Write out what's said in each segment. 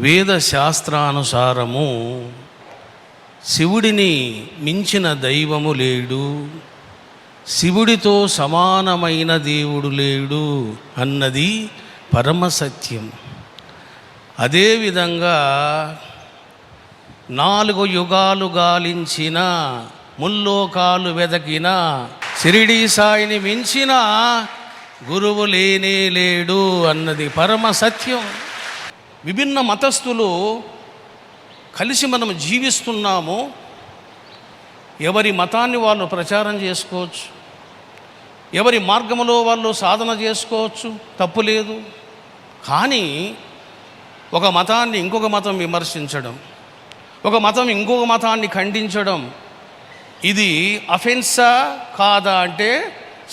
వేద శాస్త్రానుసారము శివుడిని మించిన దైవము లేడు, శివుడితో సమానమైన దేవుడు లేడు అన్నది పరమసత్యం. అదేవిధంగా 4 యుగాలు గాలించిన, ముల్లోకాలు వెదకిన షిరిడీ సాయిని మించిన గురువు లేనే లేడు అన్నది పరమసత్యం. విభిన్న మతస్థులు కలిసి మనం జీవిస్తున్నాము. ఎవరి మతాన్ని వాళ్ళు ప్రచారం చేసుకోవచ్చు, ఎవరి మార్గంలో వాళ్ళు సాధన చేసుకోవచ్చు, తప్పు లేదు. కానీ ఒక మతాన్ని ఇంకొక మతం విమర్శించడం, ఒక మతం ఇంకొక మతాన్ని ఖండించడం, ఇది అఫెన్సా కాదా అంటే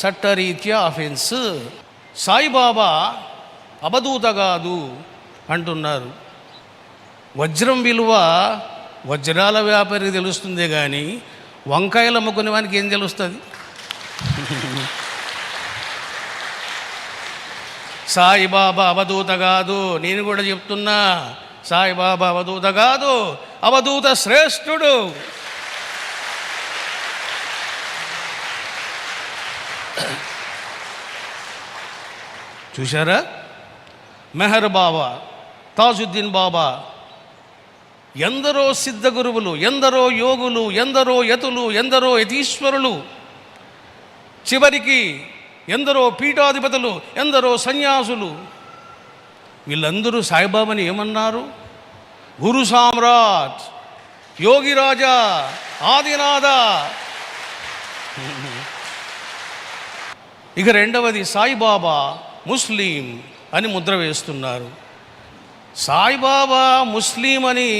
చట్టరీత్యా అఫెన్స్. సాయిబాబా అవధూత కాదు అంటున్నారు. వజ్రం విలువ వజ్రాల వ్యాపారికి తెలుస్తుందే కానీ వంకాయలు అమ్ముకునే వానికి ఏం తెలుస్తుంది? సాయిబాబా అవధూత కాదు. నేను కూడా చెప్తున్నా, సాయిబాబా అవధూత కాదు, అవధూత శ్రేష్ఠుడు. చూశారా? మెహర్ బాబా, తాజుద్దీన్ బాబా, ఎందరో సిద్ధ గురువులు, ఎందరో యోగులు, ఎందరో యతులు, ఎందరో యతీశ్వరులు, చివరికి ఎందరో పీఠాధిపతులు, ఎందరో సన్యాసులు, వీళ్ళందరూ సాయిబాబాని ఏమన్నారు? గురు సామ్రాట్, యోగిరాజా, ఆదినాథ. ఇక రెండవది సాయిబాబా ముస్లిం అని ముద్ర వేస్తున్నారు. సాయిబాబా ముస్లిం అని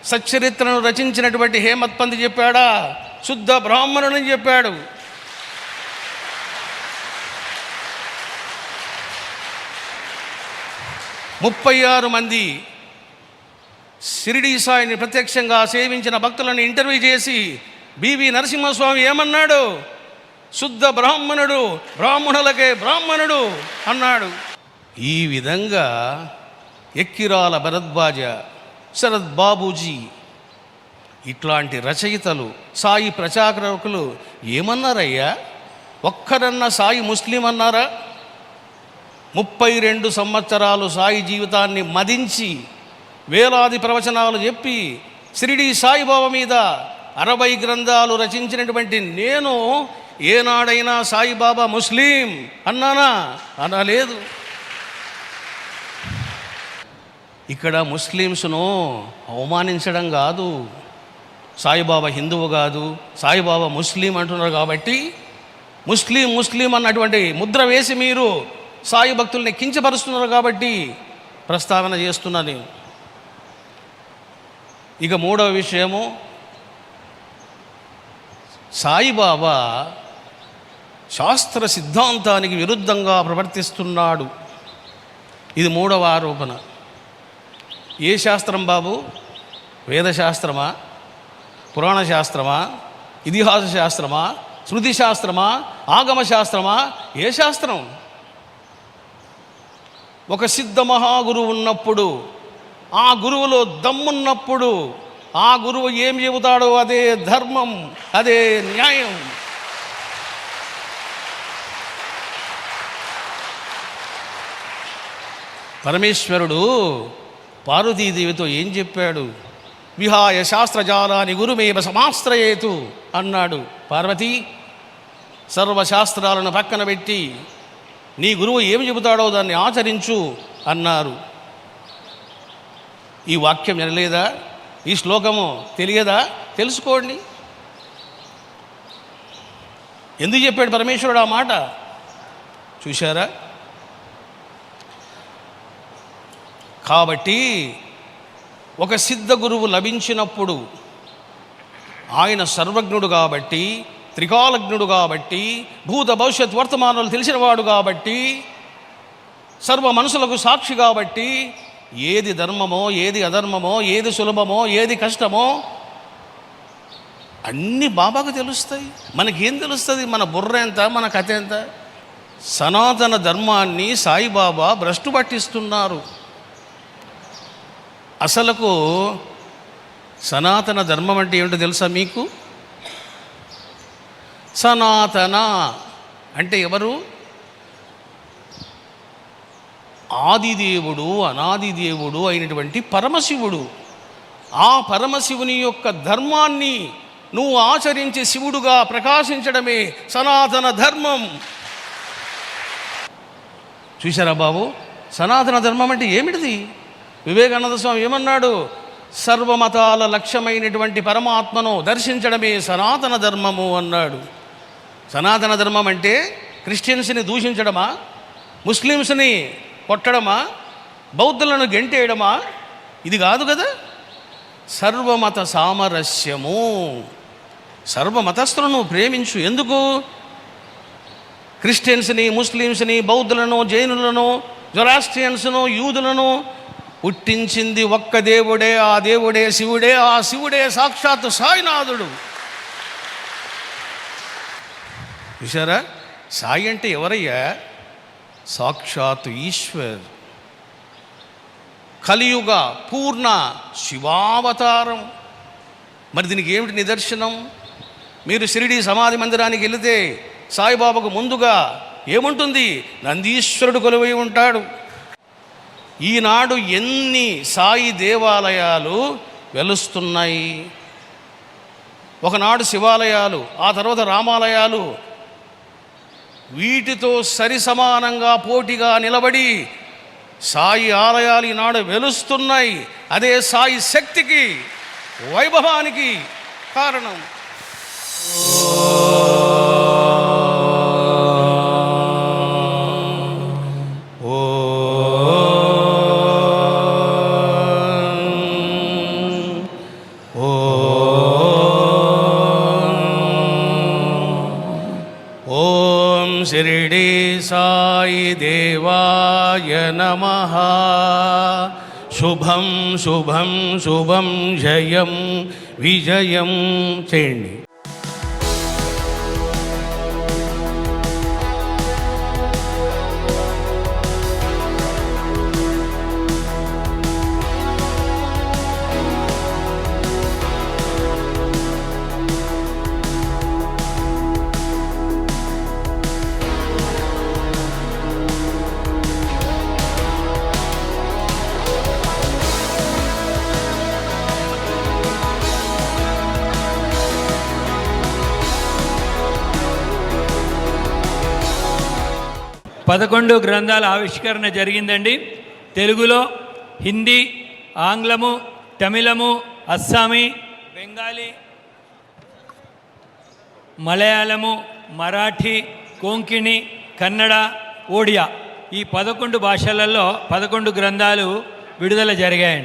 సచ్చరిత్రను రచించినటువంటి హేమత్ పంత్ చెప్పాడా? శుద్ధ బ్రాహ్మణుని చెప్పాడు. ముప్పై 36 మంది షిరిడీ సాయిని ప్రత్యక్షంగా సేవించిన భక్తులను ఇంటర్వ్యూ చేసి బివి నరసింహస్వామి ఏమన్నాడు? శుద్ధ బ్రాహ్మణుడు, బ్రాహ్మణులకే బ్రాహ్మణుడు అన్నాడు. ఈ విధంగా ఎక్కిరాల భరద్వాజ, శరత్ బాబూజీ ఇట్లాంటి రచయితలు, సాయి ప్రచారకులు ఏమన్నారయ్యా? ఒక్కరన్నా సాయి ముస్లిం అన్నారా? 32 సంవత్సరాలు సాయి జీవితాన్ని మదించి వేలాది ప్రవచనాలు చెప్పి షిరిడీ సాయిబాబా మీద 60 గ్రంథాలు రచించినటువంటి నేను ఏనాడైనా సాయిబాబా ముస్లిం అన్నానా? అనలేదు. ఇక్కడ ముస్లిమ్స్ను అవమానించడం కాదు, సాయిబాబా హిందువు కాదు, సాయిబాబా ముస్లిం అంటున్నారు కాబట్టి ముస్లిం ముస్లిం అన్నటువంటి ముద్ర వేసి మీరు సాయి భక్తుల్ని కించపరుస్తున్నారు కాబట్టి ప్రస్తావన చేస్తున్నాను. ఇక మూడవ విషయము, సాయిబాబా శాస్త్ర సిద్ధాంతానికి విరుద్ధంగా ప్రవర్తిస్తున్నాడు. ఇది మూడవ ఆరోపణ. ఏ శాస్త్రం బాబు? వేదశాస్త్రమా, పురాణ శాస్త్రమా, ఇతిహాస శాస్త్రమా, శృతి శాస్త్రమా, ఆగమ శాస్త్రమా? ఏ శాస్త్రం? ఒక సిద్ధ మహాగురువు ఉన్నప్పుడు, ఆ గురువులో దమ్మున్నప్పుడు, ఆ గురువు ఏం చెబుతాడో అదే ధర్మం, అదే న్యాయం. పరమేశ్వరుడు పార్వతీదేవితో ఏం చెప్పాడు? విహాయ శాస్త్రజాలాన్ని గురుమేవ సమాశ్రయేతు అన్నాడు. పార్వతి, సర్వశాస్త్రాలను పక్కన పెట్టి నీ గురువు ఏం చెబుతాడో దాన్ని ఆచరించు అన్నారు. ఈ వాక్యం వినలేదా? ఈ శ్లోకము తెలియదా? తెలుసుకోండి. ఎందుకు చెప్పాడు పరమేశ్వరుడు ఆ మాట? చూశారా? కాబట్టి ఒక సిద్ధ గురువు లభించినప్పుడు ఆయన సర్వజ్ఞుడు కాబట్టి, త్రికాలజ్ఞుడు కాబట్టి, భూత భవిష్యత్ వర్తమానాలు తెలిసినవాడు కాబట్టి, సర్వ మనసులకు సాక్షి కాబట్టి, ఏది ధర్మమో, ఏది అధర్మమో, ఏది సులభమో, ఏది కష్టమో అన్నీ బాబాకు తెలుస్తాయి. మనకేం తెలుస్తుంది? మన బుర్ర ఎంత, మన కథ ఎంత? సనాతన ధర్మాన్ని సాయిబాబా భ్రష్టు పట్టిస్తున్నారు. అసలుకు సనాతన ధర్మం అంటే ఏమిటో తెలుసా మీకు? సనాతన అంటే ఎవరు? ఆదిదేవుడు, అనాదిదేవుడు అయినటువంటి పరమశివుడు. ఆ పరమశివుని యొక్క ధర్మాన్ని నువ్వు ఆచరించి శివుడుగా ప్రకాశించడమే సనాతన ధర్మం. చూశారా బాబు, సనాతన ధర్మం అంటే ఏమిటిది? వివేకానంద స్వామి ఏమన్నాడు? సర్వమతాల లక్ష్యమైనటువంటి పరమాత్మను దర్శించడమే సనాతన ధర్మము అన్నాడు. సనాతన ధర్మం అంటే క్రిస్టియన్స్ని దూషించడమా, ముస్లిమ్స్ని కొట్టడమా, బౌద్ధులను గెంటేయడమా? ఇది కాదు కదా. సర్వమత సామరస్యము. సర్వమతస్థులను ప్రేమించు. ఎందుకు? క్రిస్టియన్స్ని, ముస్లిమ్స్ని, బౌద్ధులను, జైనులను, జొరాస్ట్రియన్స్ను, యూదులను పుట్టించింది ఒక్క దేవుడే. ఆ దేవుడే శివుడే. ఆ శివుడే సాక్షాత్తు సాయినాథుడు. చూసారా, సాయి అంటే ఎవరయ్యా? సాక్షాత్తు ఈశ్వర్. కలియుగ పూర్ణ శివావతారం. మరి దీనికి ఏమిటి నిదర్శనం? మీరు షిరిడీ సమాధి మందిరానికి వెళితే సాయిబాబాకు ముందుగా ఏముంటుంది? నందీశ్వరుడు కొలువై ఉంటాడు. ఈనాడు ఎన్ని సాయి దేవాలయాలు వెలుస్తున్నాయి. ఒకనాడు శివాలయాలు, ఆ తర్వాత రామాలయాలు వీటితో సరి సమానంగా పోటీగా నిలబడి సాయి ఆలయాలు ఈనాడు వెలుస్తున్నాయి. అదే సాయి శక్తికి, వైభవానికి కారణం. ఓం షిరిడి సాయి దేవాయ నమః. శుభం శుభం శుభం జయం విజయం చేయండి. పదకొండు గ్రంథాల ఆవిష్కరణ జరిగిందండి. తెలుగులో, హిందీ, ఆంగ్లము, తమిళము, అస్సామీ, బెంగాలీ, మలయాళము, మరాఠీ, కొంకణి, కన్నడ, ఒడియా ఈ 11 భాషలలో 11 గ్రంథాలు విడుదల జరిగాయండి.